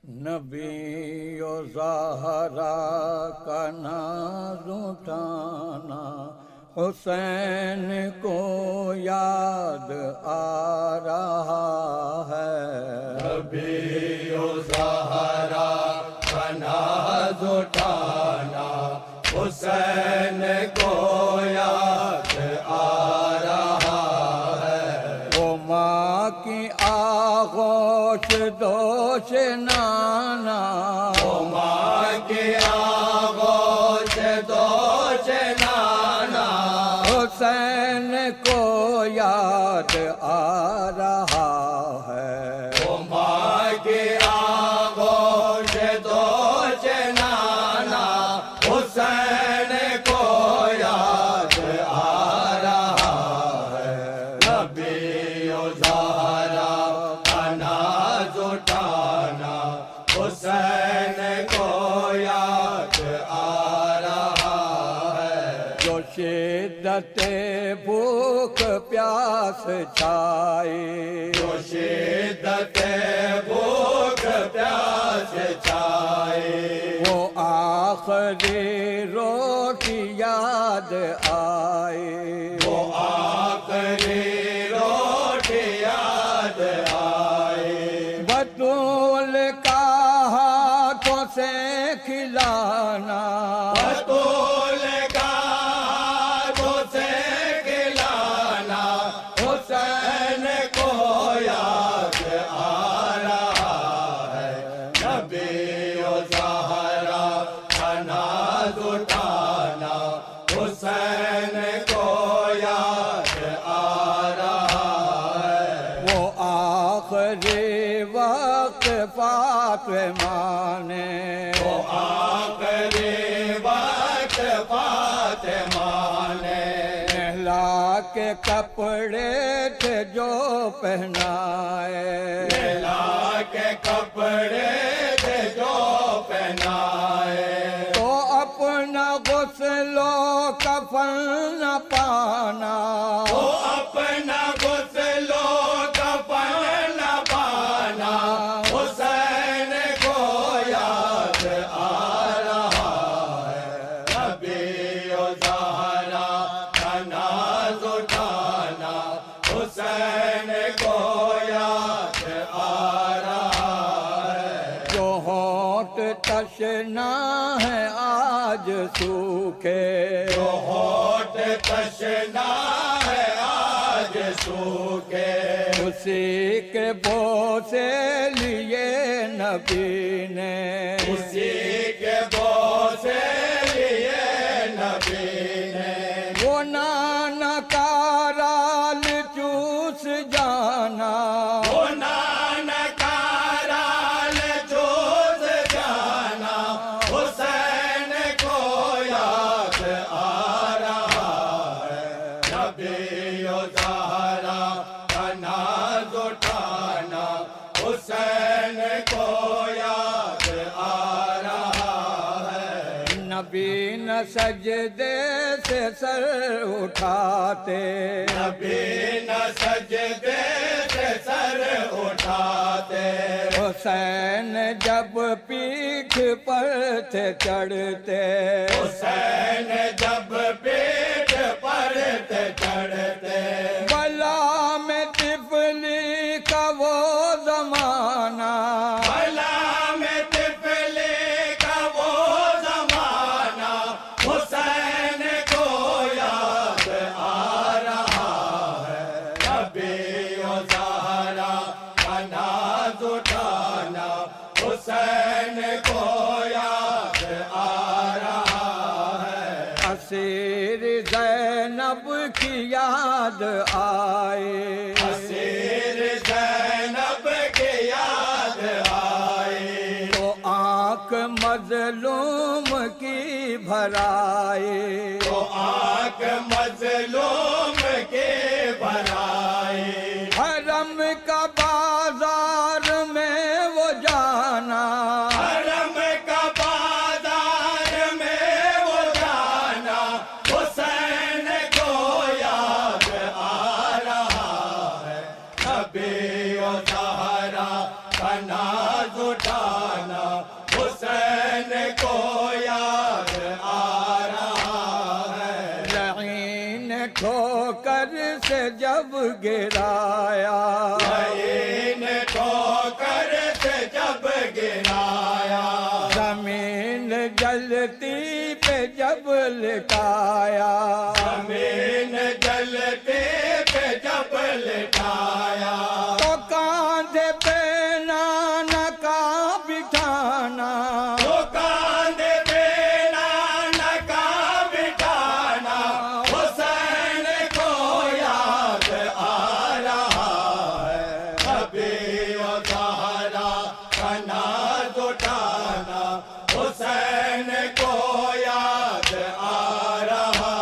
نبی و زہرا کا ناز اٹھانا حسین کو یاد آ رہا ہے۔ نبی و زہرا کا ناز اٹھانا حسین کو یاد آ رہا ہے۔ وہ ماں کی آغوش دوش نانا، وہ ماں کی آغوش دوش نانا حسین کو یاد آ رہا ہے۔ وہ ماں کی آغوش دوش نانا حسین کو یاد آ رہا ہے۔ نبی و زہرا کا ناز اٹھانا حسین کو یاد آ رہا ہے۔ جو شدت بھوک پیاس چھائی، جو شدت بھوک پیاس چھائے، وہ آخری روٹی یاد آئی۔ وہ آخری روٹی یاد آئے، بطول کا ہاتھوں سے کھلانا، بطول کا ہاتھوں سے کھلانا حسین کو یاد آ رہا ہے۔ نبی و زہرا کا ناز اٹھانا حسین کو یاد آ رہا ہے۔ وہ آخری وقت فاطمہ نے، وہ آخری وقت فاطمہ نے نہلا کے کپڑے تھے جو پہنائے، لیلا کے کپڑے تھے جو پہنائے، تو اپنا غسل و کفن نہ پانا، وہ اپنا غسل و کفن نہ پانا حسین کو یاد آ رہا ہے۔ نبی و زہرا کا ناز اٹھانا حسین کو یاد آ رہا ہے۔ جو ہونٹ تشنا ہے آج سوکھے، جو ہونٹ تشنا ہے آج سوکھے، اسی کے بوسے لیے نبی نے، اسی کے بوسے لیے نبی نے وہ نانا کا رال چوس جانا، وہ نانا کا رال چوس جانا حسین کو یاد آ رہا ہے۔ نبی و زہرا کا ناز اٹھانا حسین کو یاد آ رہا ہے۔ نبی نہ سجدے سے سر اٹھاتے، نبی نہ سجدے سے سر اٹھاتے، حسین جب پیٹھ پر تھے چڑھتے، حسین جب پیٹھ پر تھے چڑھتے، بلا میں طفلی کا وہ زمانہ، بلا میں طفلی کا وہ زمانہ حسین کو یاد آ رہا ہے۔ نبی و زہرا کا ناز اٹھانا حسین کو یاد آ رہا ہے۔ اسیر زینب کی یاد آئے، اسیر زینب کی یاد آئی، تو آنکھ مظلوم کی بھرائی، تو آنکھ مظلوم کے بھرائی، حرم کا بازار میں وہ جانا، حرم کا بازار میں وہ جانا حسین کو یاد آ رہا ہے۔ نبی و زہرا کا ناز اٹھانا گرایا، زمین ٹھوکر سے جب گرایا، زمین جلتی پہ جب لٹایا، زمین جلتے پہ جب لٹایا، تو کاندھے پہ نانا کا بٹھانا، تو کاندھے پہ نانا کا بٹھانا، حسین کو یاد آ رہا ہے، ابھی و زہرا کا ناز اٹھانا، حسین کو یاد آ رہا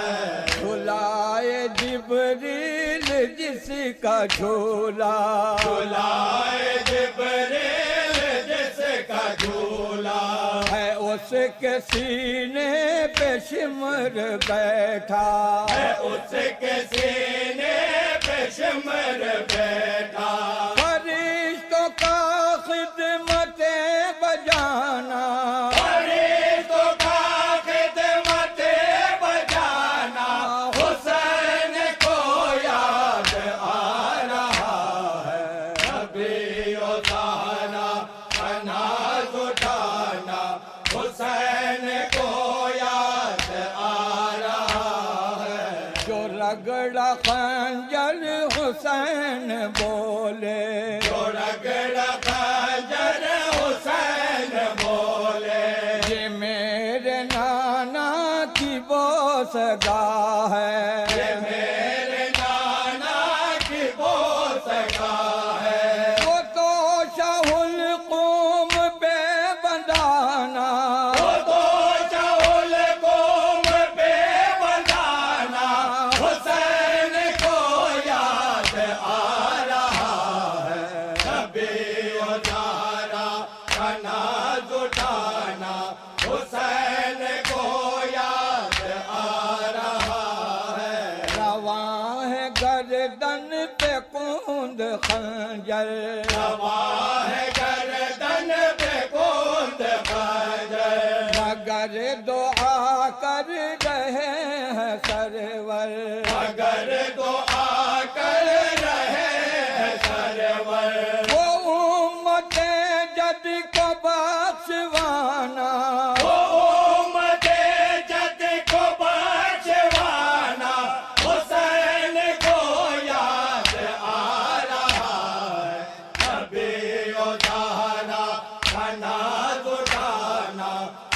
ہے، جھلائے جبریل جس کا جھولا، جھولائے جبریل جس کا جھولا، ہے اس کے سینے پہ شمر بیٹھا، ہے اس کے سینے پہ شمر بیٹھا، فرشتوں کا خدمت بجانا، فرشتوں کا خدمت بجانا، حسین کو یاد آ رہا ہے، ابھی و زہرا کا ناز اٹھانا، حسین کو یاد آ رہا ہے، جو رگڑا خنجر حسین بولے، جو رگڑا خنجر حسین بولے، یہ میرے نانا کی بوسگاہ ہے، یہ میرے نانا کی بوسگاہ ہے، وہ تو شاہ القوم پہ بندانا، وہ تو چاول قوم پہ بندانا، حسین کو یاد آ رہا ہے، ابھی و زہرا کا ناز اٹھانا، حسین کو یاد آ رہا ہے، رواں ہے گردن پہ کوند خنجر، رواں ہے گردن پہ کوند خنجر، مگر دعا کر رہے ہیں سرور، اگر دعا کر رہے ہیں سرور، وہ امت جد کو بخشوانا، وہ امت جد کو بخشوانا، حسین کو یاد آ رہا ہے، ابھی و زہرا کا ناز اٹھانا،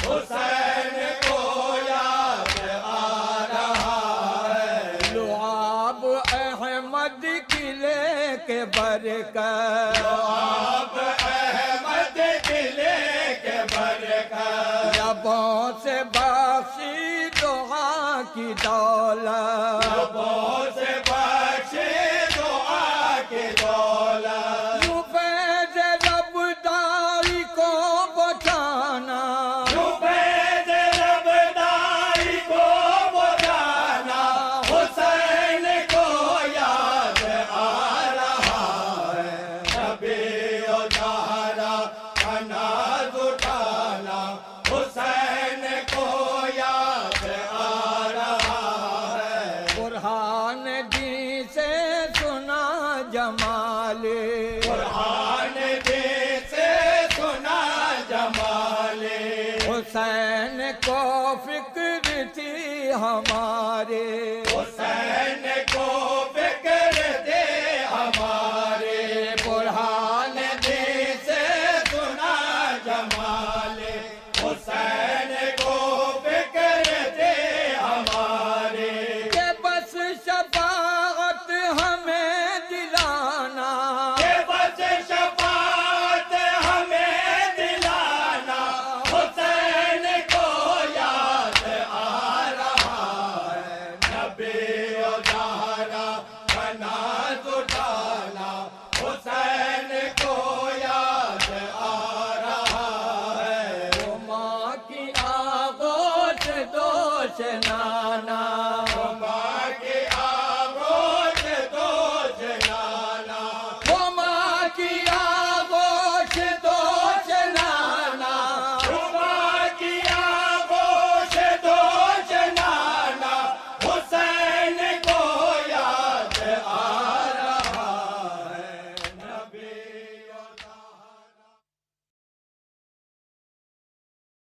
حسین کو یاد آ رہا ہے، لعاب احمد کی لے کے برکت، آپ احمد دلے کے برکت، لبوں سے بخشی دعا کی دولت، لبوں سے بخشے دعا کی دولت، یوں فیض ربداری کو بچانا، فیض ربداری کو بجانا، حسین کو یاد آ رہا ہے، ابھی و زہرا کا ناز اٹھانا، حسین کو یاد آ رہا ہے، برہان دی سے سنا جمال، قرآن دے سے سنا جمال، حسین کو فکر تھی ہمارے،